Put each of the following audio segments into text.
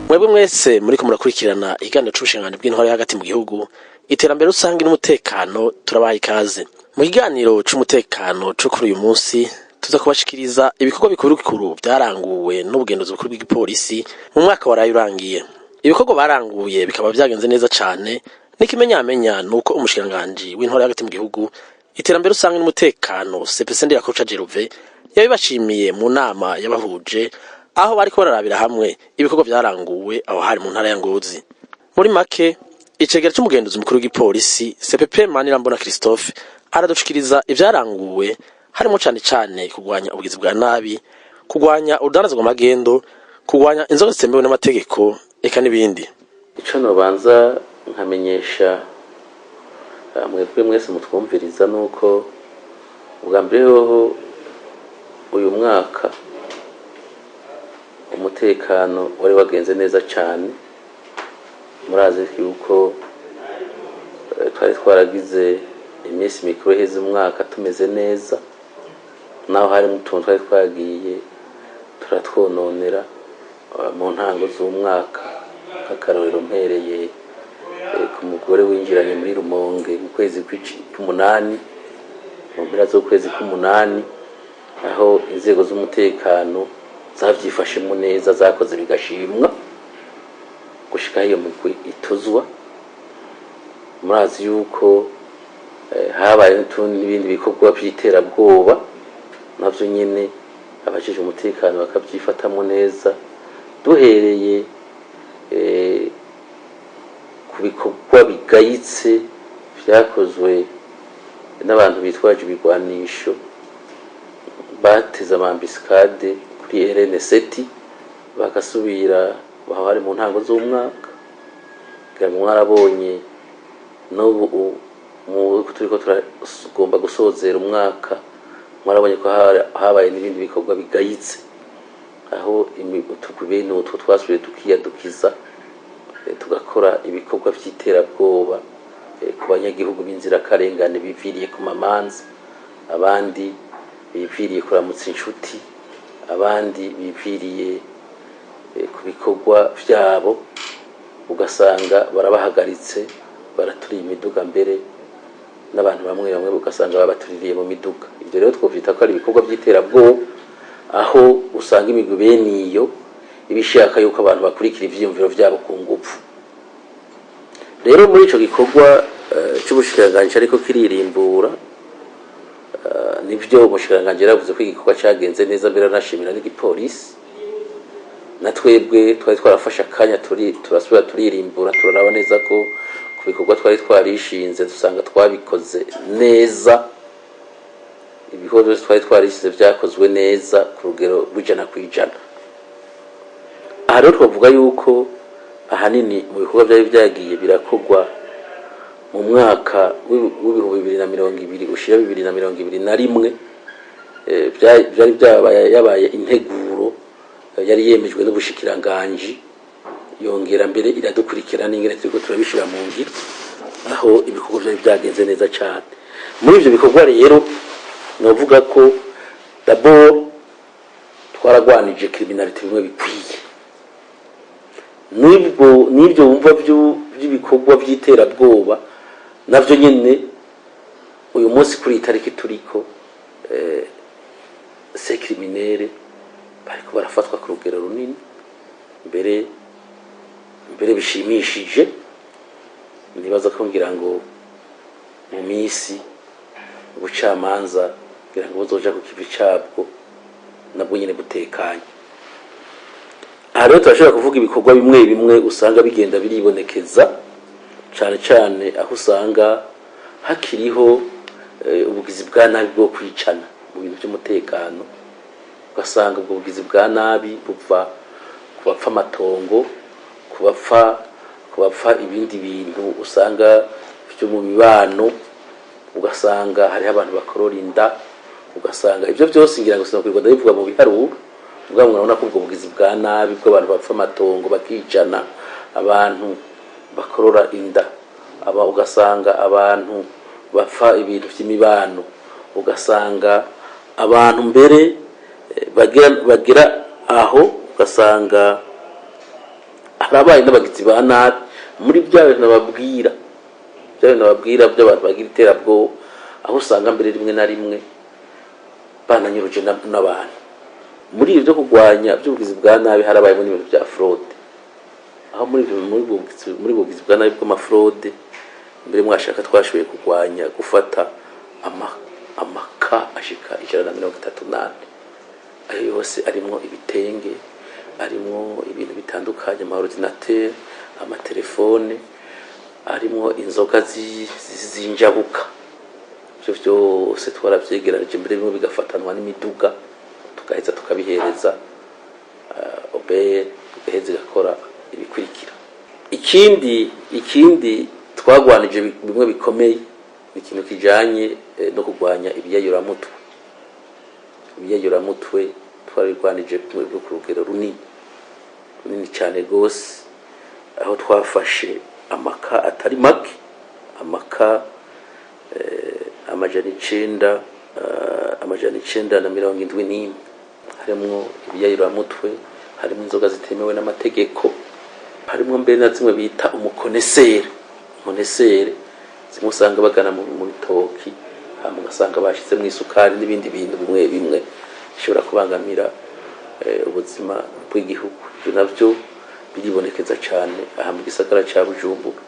Mwebwe mwese muriko murakurikirana ikiganiro c'ubushikiranganji bw'intwaro hagati mu gihugu iterambere rusangi n'umutekano turabaye ikaze. Mu kiganiro c'umutekano co kuri uyu munsi tuza kubashikiriza ibikorwa bikuru vyaranguwe n'ubugenduzi bukuru bw'igipolisi mu mwaka waraye urangiye. Ibikorwa baranguye bikaba vyagenze neza cane, n'ikimenyamenya nuko umushikiranganji w'intwaro hagati mu gihugu iterambere rusangi n'umutekano CPC Ndirakoca Jeruve yabibashimiye mu nama yabahuje aho bariko bararabira hamwe ibikorwa vyaranguwe aho hari mu ntara ya Ngozi. Muri make icegera c'umugenduzi mukuru w'igipolisi CPP Manirambona Christophe aradushikiriza ivyaranguwe harimo cane kugwanya ubugizi bwa nabi, kugwanya urudandaza rw'amagendo, kugwanya inzoga zitemewe n'amategeko eka n'ibindi. Ico nobanza nkamenyesha mwebwe mwese mutwumviriza nuko ubwa mbere hoho uyu mwaka umutekano wari wagenze neza cyane. Murazi yuko twari twaragize iminsi mikuru iheze umwaka tumeze neza, naho hari mutuntu twari twagiye turatwononera mu ntango z'umwaka, nk'akarorero mpereye ku mugore winjiranye muri Rumonge mu kwezi k'umunani, mu mpera z'ukwezi k'umunani, aho inzego z'umutekano zavyifashemo neza, zakoze bigashimwa gushika iyo mugwi ituzwa. Murazi yuko habaye n'ibindi bikorwa by'iterabwoba, navyo nyene abajije umutekano bakavyifatamo neza, duhereye ku bikorwa bigayitse vyakozwe n'abantu bitwaje ibigwanisho bateze amambiskade kuri RN7, bagasubira bahari mu ntango z'umwaka. Kugira ngo mwarabonye n'ubu turiko turagomba gusozera umwaka, mwarabonye ko habaye n'ibindi bikorwa bigayitse, aho bene utwo twasubiye tukiyadukiza tugakora ibikorwa vy'iterabwoba ku banyagihugu b'inzirakarengane biviriye ku mamanza, abandi biviriye kuramutsa inshuti, abandi biviriye ku bikorwa vyabo, ugasanga barabahagaritse baraturiye imiduga, mbere n'abantu bamwe ugasanga babatuririye mu miduga. Ivyo rero twovyita ko ari ibikorwa vy'iterabwoba, aho usanga imigwi bene iyo ibishaka yuko abantu bakurikira ivyiyumviro vyabo ku nguvu. Rero muri ico gikorwa c'ubushikiranganji ariko kiririmbura, nivyo umushikiranganji yaravuze ko igikorwa cagenze neza, mbere anashimira n'igipolisi. Na twebwe twari twarafashe akanya turasubira turirimbura, turaraba neza ko ku bikorwa twari twarishinze dusanga twabikoze neza, ibikorwa byose twari twarishinze vyakozwe neza ku rugero rw'100%. Aha rero twavuga yuko ahanini mu bikorwa byari vyagiye birakorwa mu mwaka w'ibihumbi 2020 ushira 2021, byari yabaye integuro yari yemejwe n'ubushikiranganji, yongera mbere iradukurikira n'ingene turiko turabishira mu ngiro, aho ibikorwa byari byagenze neza cyane. Muri ivyo bikorwa rero novuga ko d'abord twaragwanije criminality bimwe bikwiye, n'ibyo wumva by'ibikorwa by'iterabwoba navyo nyene uyu munsi kuri itariki turiko ces criminels bariko barafatwa ku rugero runini, mbere bishimishije. Nibaza ko ngira ngo mu misi ubucamanza ngira ngo buzoja ku kivi cabwo nabwo nyene butekanye. Aha rero turashobora kuvuga ibikorwa bimwe usanga bigenda biribonekeza cane aho usanga hakiriho ubugizi bwa nabi bwo kwicana mu bintu by'umutekano. Ugasanga ubwo bugizi bwa nabi buva kubapfa amatongo, kubapfa ibindi bintu usanga byo mu mibano, ugasanga hariho abantu bakorora inda, ugasanga ivyo byose ngira ngo sinakwirwa ndabivuga mu biharuro. Ubwo murabona ko ubwo bugizi bwa nabi bw'abantu bapfa amatongo bakicana, abantu bakorora inda, ugasanga abantu bapfa ibintu vy'imibano, ugasanga abantu mbere bagira aho ugasanga harabaye n'abagizi ba nabi muri bya bintu nababwira by'abantu bagira iterabwoba, aho usanga mbere rimwe na rimwe bananyuruje n'abantu. Muri ibyo kurwanya by'ubugizi bwa nabi harabayemo n'ibintu bya fraude, aho muri bugizi bwa nabi bw'amafraude mbere mwashaka twashoboye kurwanya gufata amaka ashika 138, ayo yose arimo ibitenge, arimo ibintu bitandukanye, amaordinateur, amatelefone, arimo inzoga zinjabuka. Ibyo byose twarabyegeranije mbere bimwe bigafatanwa n'imiduga, tukaheza tukabihereza tugaheza igakora ibikurikira. Ikindi twagwanije bimwe bikomeye ni ikintu kijanye no kurwanya ibiyayuramutwe twarigwanije ku rugero runini cyane gose, aho twafashe amaka atari make, amaka amajana 971, harimo ibiyayuramutwe, harimo inzoga zitemewe n'amategeko, harimo mbere na zimwe bita umukonesere, zimwe usanga bagana mu bitoki, hama ugasanga bashyizemo isukari n'ibindi bintu bimwe bishobora kubangamira ubuzima bw'igihugu. Ibyo nabyo biribonekeza cyane aha mu gisagara cya Bujumbura,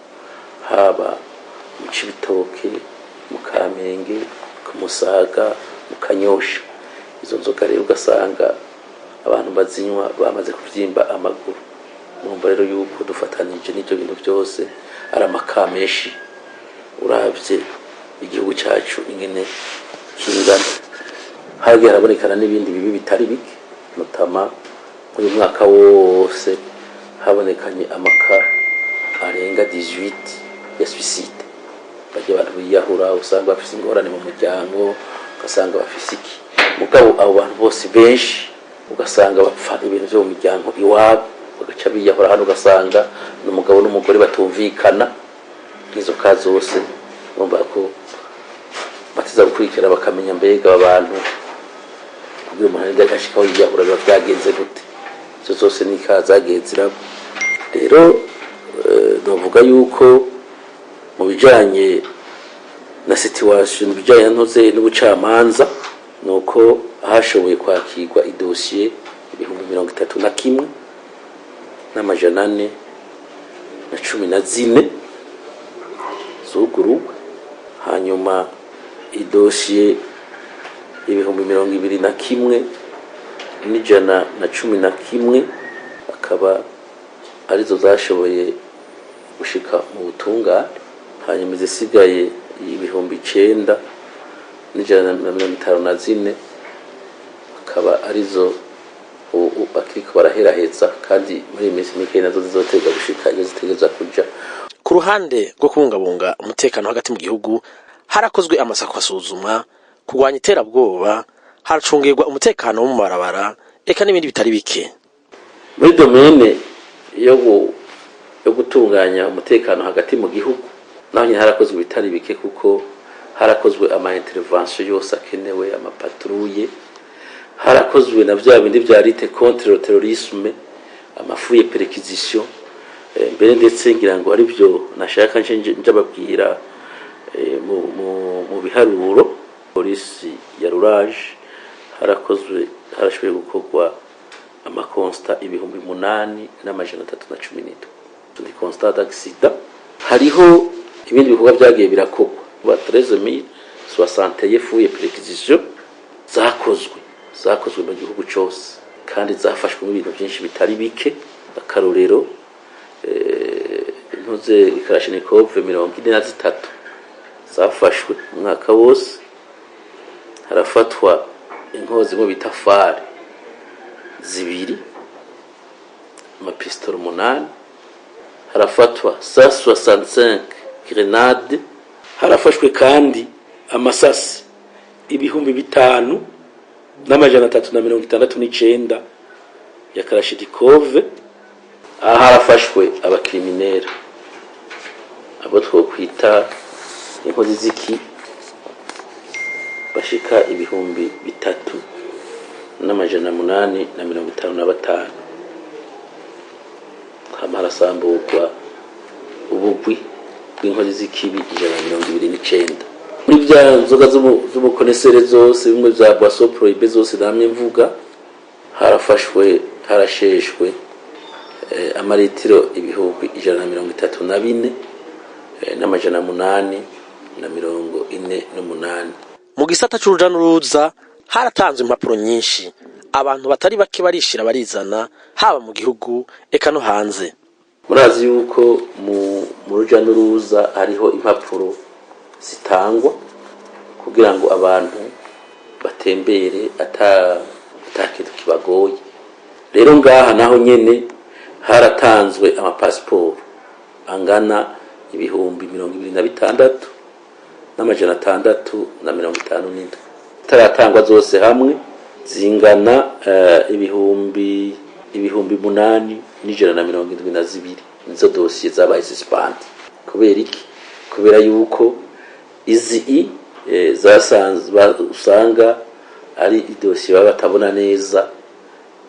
haba mu Cibitoke, mu Kamenge, ku Musaga, mu Kanyosha. Izo nzoga rero ugasanga abantu bazinywa bamaze kuvyimba amaguru. Numva rero yuko dufatanije n'ibyo bintu byose ari amakameshi. Uravye igihugu cyacu ingene kingana, hagiye harabonekana n'ibindi bibi bitari bike, notama uyu mwaka wose habonekanye amaka arenga 18 ya suicide. Bagiye abantu biyahura, usanga bafise ingorane mu muryango, ugasanga bafise iki, mugabo abo bantu bose benshi ugasanga bapfa ibintu byo mu muryango iwabo, bagaca biyahura hano, ugasanga n'umugabo n'umugore batumvikana. Izo kazi zose numva ko batiza gukurikira bakamenya mbega abantu kugira umuntu ashikaho yiyahura biba byagenze gute. Izo zose ni kazagenzira. Rero novuga yuko mu bijanye na situation bijanye ntoze n'ubucamanza nuko hashoboye kwakirwa idosiye 31 n'amajana 414 zuguruwe, hanyuma idosiye 21 n'ijana na 11 akaba arizo zashoboye gushika mu butungane, hanyuma zisigaye 9,000 n'ijana na 54 akaba arizo bakiriko baraheraheza, kandi muri iyi minsi mike nazo zizotega gushika iyo zitegeza kuja. Ku ruhande rwo kubungabunga umutekano hagati mu gihugu harakozwe amasako asuzumwa kurwanya iterabwoba, haracungirwa umutekano wo mu barabara, eka n'ibindi bitari bike. Muri domene yo gutunganya umutekano hagati mu gihugu naho nyine harakozwe bitari bike, kuko harakozwe ama intervention yose akenewe, amapatrouille, harakozwe na vya bindi vya lutte contre le terrorisme, amafuye perquisition. Mbere ndetse ngira ngo ari byo nashaka nje babwira mu biharuro. Polisi ya Rurage harashoboye gukorwa amakonsta 8,317 ni constat d'accident. Hariho ibindi bikorwa byagiye birakorwa, 13,061 fuye perquisition zakozwe mu gihugu cyose, kandi zafashwe mu bintu byinshi bitari bike. Akarorero intuze Kalashnikov 43 zafashwe umwaka wose, harafatwa inkozi mu bitafari 2, amapistol 8, harafatwa 165 grenade, harafashwe kandi amasasi 5,369 ya Kalashnikov. Harafashwe abakriminera abo twokwita inkozi ziki bashika 3,855. harasamburwa ubugwi bw'inkozi z'ikibi 129. Muri bya nzoga z'umukonesere zose bimwe bya boisson prohibée zose namwe mvuga harasheshwe amaritiro ibihumbi 134 n'amajana 848. Mu gisata c'uruja n'uruza haratanzwe impapuro nyinshi, abantu batari bake barishira barizana haba mu gihugu eka no hanze. Murazi yuko mu ruja n'uruza hariho impapuro zitangwa kugira ngo abantu batembere atakintu kibagoye. Rero ngaha naho nyene haratanzwe amapasiporo angana ibihumbi 26 n'amajana 657. Taratangwa zose hamwe zingana ibihumbi 8,172. Nizo dosiye zabaye suspend. Kubera iki? Kubera yuko izi usanga ari idosiye baba batabona neza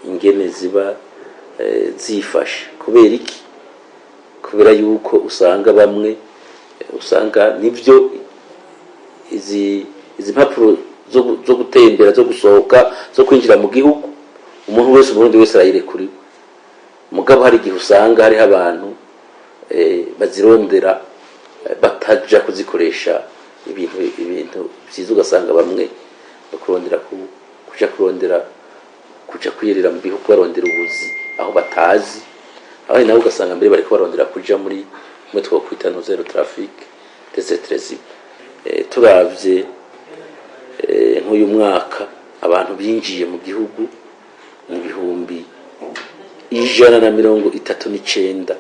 ingene ziba zifashe. Kubera iki? Kubera yuko usanga bamwe usanga nivyo izi mpapuro zo gutembera zo gusohoka zo kwinjira mu gihugu umuntu wese umurundi wese arayirekuriwe. Mugabo hari igihe usanga hari abantu bazirondera bataja kuzikoresha ibintu byiza, ugasanga bamwe bakurondera kuja kwirira mu bihugu barondera ubuzi aho batazi, aho nawe ugasanga mbere bariko barondera kuja muri two kwita no zero traffic etc. Turavye nk'uyu mwaka abantu binjiye mu gihugu mu bihumbi 139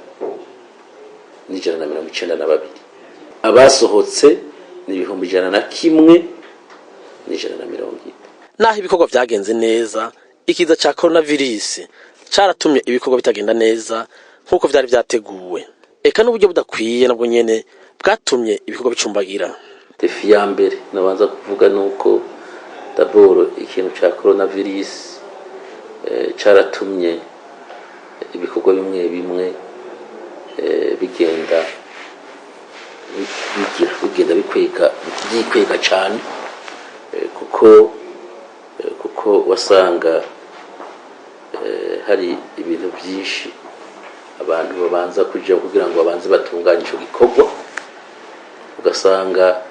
n'ijana, abasohotse ni ibihumbi 101 n'ijana. Naho ibikorwa vyagenze neza, ikiza ca coronavirus caratumye ibikorwa bitagenda neza nkuko vyari vyateguwe, eka n'uburyo budakwiye nabwo nyene bwatumye ibikorwa bicumbagira. Defi ya mbere nabanza kuvuga nuko d'abord ikintu ca coronavirus caratumye ibikorwa bimwe bigenda bikwega cyane, kuko wasanga hari ibintu byinshi abantu babanza kuja kugira ngo babanze batunganye ico gikorwa, ugasanga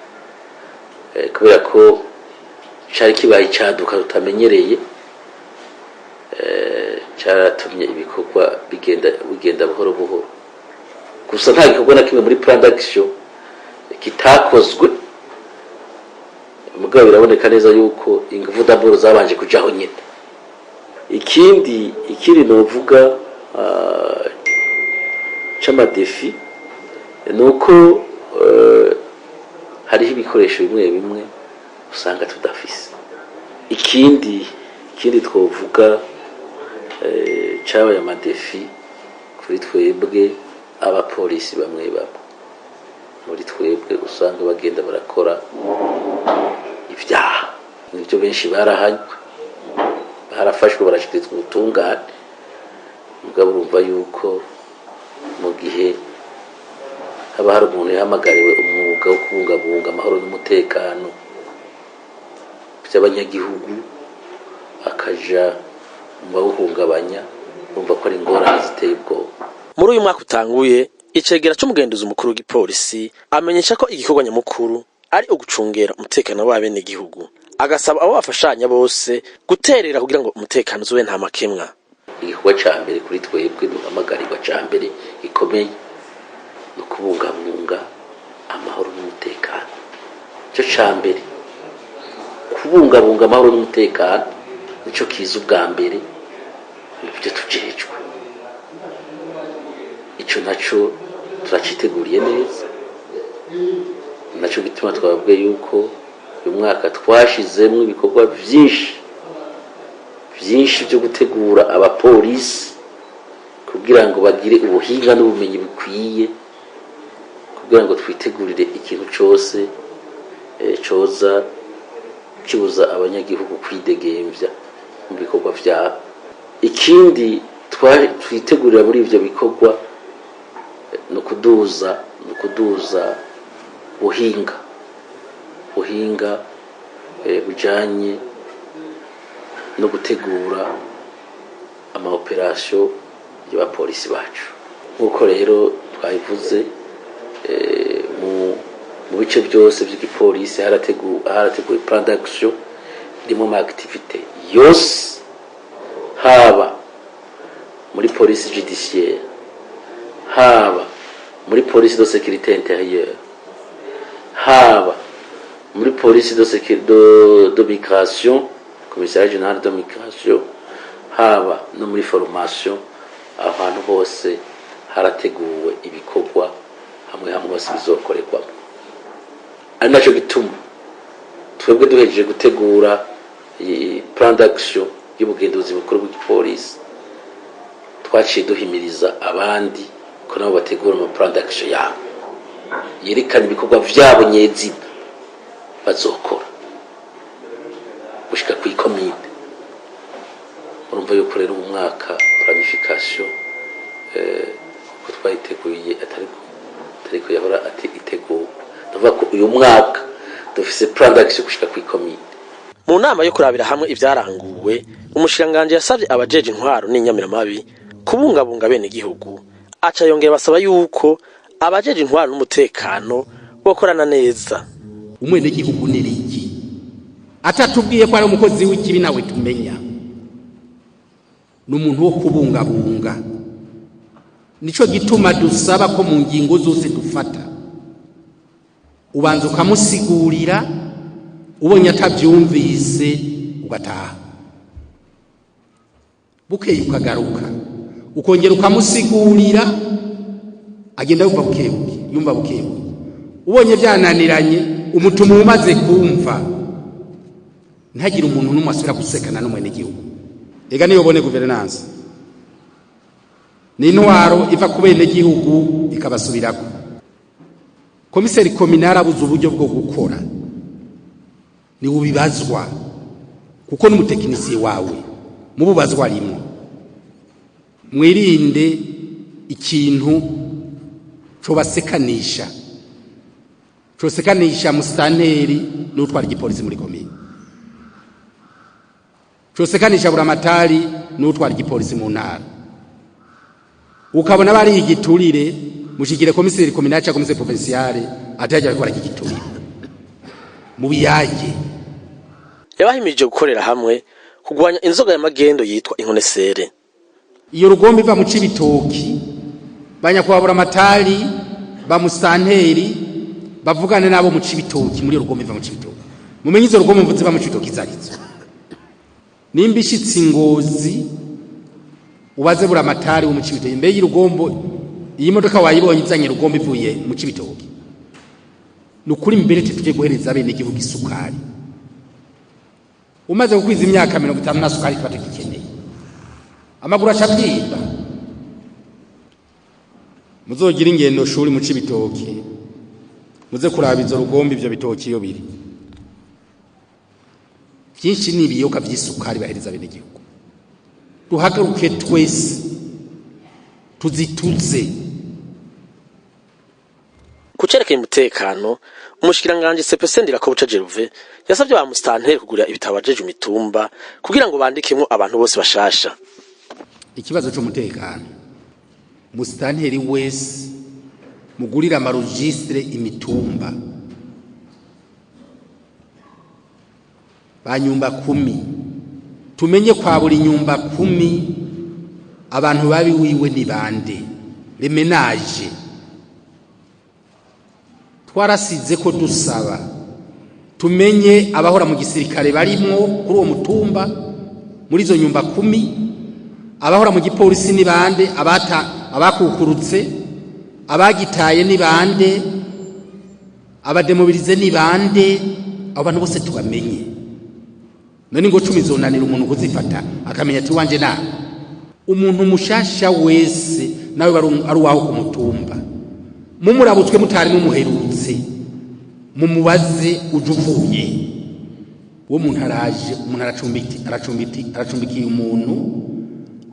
kubera ko cari kibaye cyaduka tutamenyereye, cyaratumye ibikorwa bigenda buhoro buhoro. Gusa nta gikorwa na kimwe muri plan d'action kitakozwe, mugabo biraboneka neza yuko ingufu d'abord zabanje kujaho nyine. Ikindi novuga c'amadefi nuko hariho ibikoresho bimwe usanga tudafise. Ikindi twovuga cabaye amadefi kuri twebwe abapolisi bamwe muri twebwe usanga bagenda barakora ibyaha. Nibyo benshi barahanywe, barafashwe, barashikirizwa ubutungane. Mugabo urumva yuko mu gihe haba hari umuntu yahamagariwe umwuga wo kubungabunga amahoro n'umutekano by'abanyagihugu akaja mu bawuhungabanya, urumva ko ari ingorane ziteye ubwoba. Muri uyu mwaka utanguye, icegera c'umugenduzi mukuru w'igipolisi amenyesha ko igikorwa nyamukuru ari ugucungera umutekano w'abene gihugu, agasaba abo bafashanya bose guterera kugira ngo umutekano uzube nta makemwa. Igikorwa ca mbere kuri twebwe duhamagarirwa ca mbere gikomeye no kubungabunga amahoro n'umutekano. Cyo ca mbere kubungabunga amahoro n'umutekano nico kiza ubwa mbere ibyo tujejwe. Ico naco turaciteguriye neza, naco gituma twababwiye yuko uyu mwaka twashizemwe ibikorwa byinshi byo gutegura abapolisi kugira ngo bagire ubuhinga n'ubumenyi bukwiye, kugira ngo twitegurire ikintu cyose coza kibuza abanyagihugu kwidegemvya mu bikorwa vyabo. Ikindi twitegurira muri ivyo bikorwa no kuduza buhinga bujanye no gutegura ama operation y'abapolisi bacu. Nkuko rero twabivuze mu bice byose by'igipolisi harateguwe plan d'action irimo ama activité yose, haba muri police judiciaire, haba muri police de sécurité intérieure, haba muri police de migration, commissariat général de migration, haba no muri formation. Ahantu hose harateguwe ibikorwa hamwe hose bizokorerwa. Ari naco gituma twebwe duhejeje gutegura plan d'action y'ubugenduzi bukuru bw'igipolisi, twaciye duhimiriza abandi ko nabo bategura ama plan d'action yabo yerekana ibikorwa vyabo nyezina bazokora gushika kw'ikomine. Urumva yuko rero umwaka planification ko twayiteguye atariko yahora iteguwe. Ndavuga ko uyu mwaka dufise plan d'action gushika kw'ikomine. Mu nama yo kurabira hamwe ivyaranguwe, umushiranganje yasavye abajeje intwaro n'inyamiramabi kubungabunga bene igihugu, aca yongera basaba yuko abajeje intwaro n'umutekano bokorana neza. Umwene igihugu niriki atatubwiye ko ari umukozi w'ikibi nawe tumenya, n'umuntu wo kubungabunga. Nico gituma dusaba ko mu ngingo zose dufata ubanza ukamusigurira, ubonye atavyumvise ugataha, bukeye ukagaruka ukongera ukamusigurira, agenda yumva bukebuke. Ubonye byananiranye umutuma umaze kumva, ntagire umuntu n'umwe asubira gusekana n'umwene igihugu. Ega niyo bone governance ni intwaro iva ku bene igihugu ikabasubirako. Komiseri kominara abuze uburyo bwo gukora, ni ubibazwa kuko n'umutekinisiye wawe mububazwa rimwe. Mwirinde ikintu cobasekanisha musitanteri n'utwara igipolisi muri komine, cosekanisha buramatari n'utwara igipolisi mu ntara. Ukabona bari igiturire mushikire komiseri kominari cha komiseri provinciale ataje gukora igiturire mu biyaje. Yabahimije gukorera hamwe kugwanya inzoga ya magendo yitwa inkonesere. Iyo rugombe iva mu cibitoki, banyakwabura amatari ba musanteri bavugane nabo mu cibitoki, muri rugombe iva mu cibitoki. Mumenye izo rugombe mvuze ba mu cibitoki zarizo. Nimba ishitsi Ngozi ubaze bura amatari wo mu cibitoki, mbe y'irugombo iyi modoka wayibonye izanye rugombe ivuye mu cibitoki. Nukuri mbere tuje guhereza bene igihugu isukari. Umaze gukwiza imyaka 50 na sukari twate kikeneye. Amaguru acabyimba. Muzogira ingendo shuri mu cibitoki, muze kurabiza rugombe ivyo bitoki iyo biri. Byinshi nibiyoka by'isukari bahereza bene igihugu. Duhagaruke twese tuzituze. Kucerekeye umutekano, umushikiranganje CPC Ndirakobuca Jeruve yasavye ba musitanteri kugura ibitabo bajeje imitumba kugira ngo bandikemwo abantu bose bashasha. Ikibazo cy'umutekano, musitanteri wese mugurira amaregistre imitumba, banyumba 10 tumenye kwa buri nyumba 10 abantu babi wiwe ni bande, le ménage. Twarasize ko dusaba tumenye abahora mu gisirikare barimwo kuri uwo mutumba muri zo nyumba 10, abahora mu gipolisi ni bande, abakukurutse, abagitaye ni bande, abademobilize ni bande, abantu bose tubamenye. None ngo 10 zonanira umuntu kuzifata akamenya ati wanje na umuntu mushasha wese nawe ari waho ku mutumba, mumurabutswe mutari mumuherutse, mumubaze ujuvuye. Uwo muntu araje, umuntu aracumbikiye umuntu,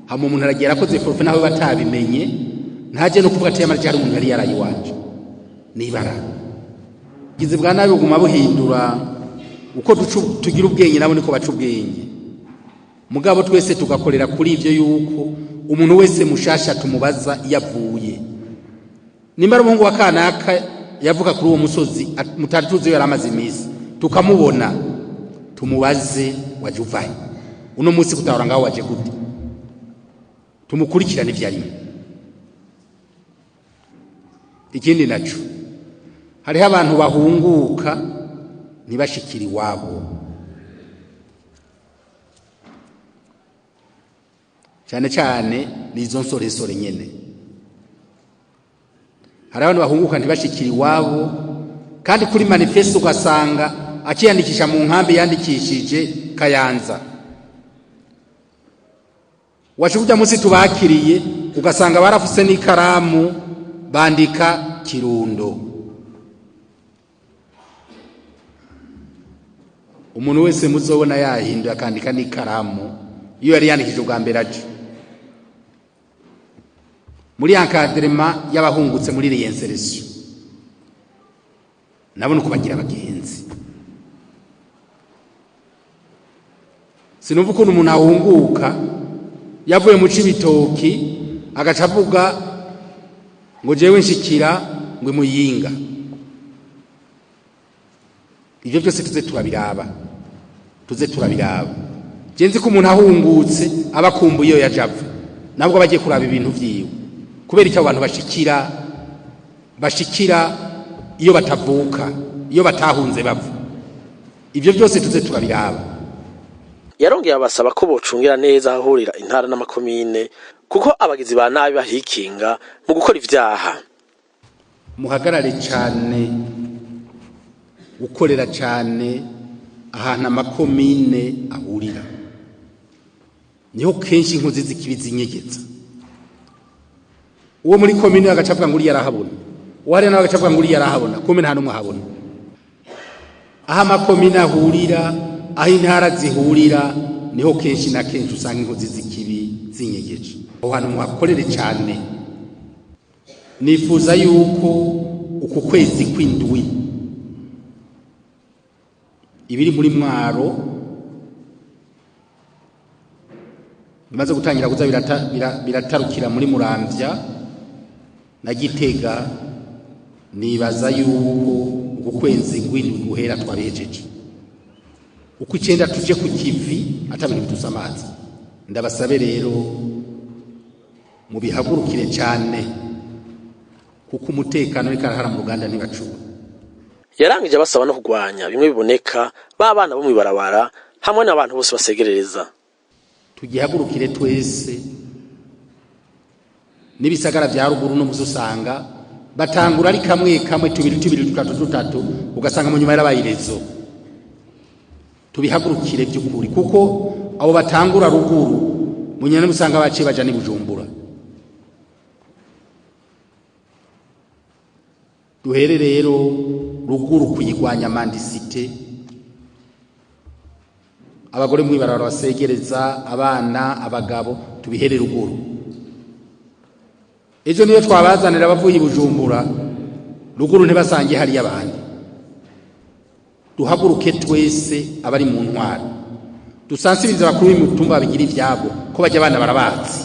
hama umuntu aragera akoze profe nawe batabimenye, ntaje no kuvuga ati yamarije hari umuntu yari yarayiwanje nibara gize bwa nabi guma buhindura uko tugira ubwenge nabo niko baca ubwenge mugabo twese tugakorera kuri ivyo yuko umuntu wese mushasha tumubaza yavuye nimba umuhungu wa kanaka yavuga kuri uwo musozi mutari tuzi yari amaze imisi tukamubona tumubaze waje uvahe uno munsi kutahora ngaho waje gute tumukurikirane ivyarimo ikindi naco hariho abantu bahunguka ntibashikira iwabo cyane cyane nizo nsoresore nyene hari abantu bahunguka ntibashikira iwabo kandi kuri manifesto ugasanga akiyandikisha mu nkambi yandikishije Kayanza washukuja munsi tubakiriye ugasanga barafuse n'ikaramu bandika Kirundo umuntu wese muzobona yahinduye akandika n'ikaramu iyo yari yandikije ubwa mbere aje muri encadrement y'abahungutse muri reinsertion nabone uko bagira abagenzi sinumva ukuntu umuntu ahunguka yavuye mu Cibitoki agaca avuga ngo jewe nshikira ngo Muyinga ivyo byose tuze turabiraba jenzi ko umuntu ahungutse abakumbuye iyo yajava nabwo bagiye kuraba ibintu vyiwe kubera icyo abantu bashikira iyo batavuka iyo batahunze bava ivyo byose tuze turabiraba yarongeye abasaba ko bocungira neza ahurira intara n'amakomine kuko abagizi ba nabi bahikinga mu gukora ivyaha muhagarare cyane ukorera cyane ahantu amakomine ahurira niho kenshi inkozi z'ikibizi nyegeza uwo muri komine agacavuga ngo uri yarahabona uwari nawe agacavuga ngo uri yarahabona komine nta numwe ahabona aha amakomine ahurira aho intara zihurira niho kenshi na kenshi usanga inkozi z'ikibi zinyegeje aho hantu muhakorere cyane nifuza yuko uku kwezi kw'indwi ibiri muri Mwaro bimaze gutangira kuza biratarukira muri Muramvya na Gitega nibaza yuko uku kwezi kw'indwi guhera twabejeje uko icenda tuje ku kivi atabintu bitusamaza ndabasabe rero mubihagurukire cyane kuko umutekano ari karahara mu Ruganda ntibacura yarangije abasaba no kugwanya bimwe biboneka babana bo mwibarabara hamwe n'abantu bose basegerereza tugihagurukire twese nibisagara bya ruguru no muzusanga batangura ari kamwe tubiri tutatu ugasanga mu nyuma yarabayirezo tubihagurukire by'ukuri kuko abo batangura ruguru munyana musanga baciye baja ni Bujumbura duhere rero ruguru kuyigwanya mandisite abagore mwibarara basegereza abana abagabo tubihere ruguru ejo niyo twabazanira bavuye Bujumbura ruguru ntibasange hari abandi duhaguruke twese abari mu ntwaro dusansibiriza bakuru b'imitumba bigira ivyabo ko bajya abana barabazi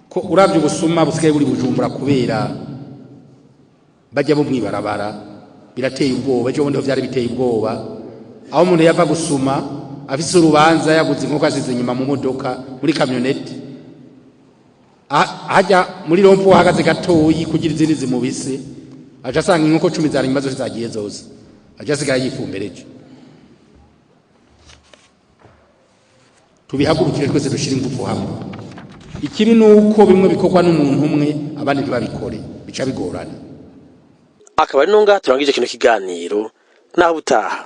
ko uravye ubusuma busigaye buri Bujumbura kubera bajya bo mwibarabara birateye ubwoba ejo bundi vyari biteye ubwoba aho umuntu yava gusuma afise urubanza yaguze inkoko asize inyuma mu modoka muri kamyonete hajya muri rompo hagaze gatoyi kugira izindi zimubise aje asanga inkoko 10 zari imazo zagiye zose aje asigaye yifumbereje tubihagurukire twese dushira ingufu hamwe ikibi nuko bimwe bikorwa n'umuntu umwe abandi ntibabikore bica bigorana akaba ari nonga turangije kino kiganiro naho butaha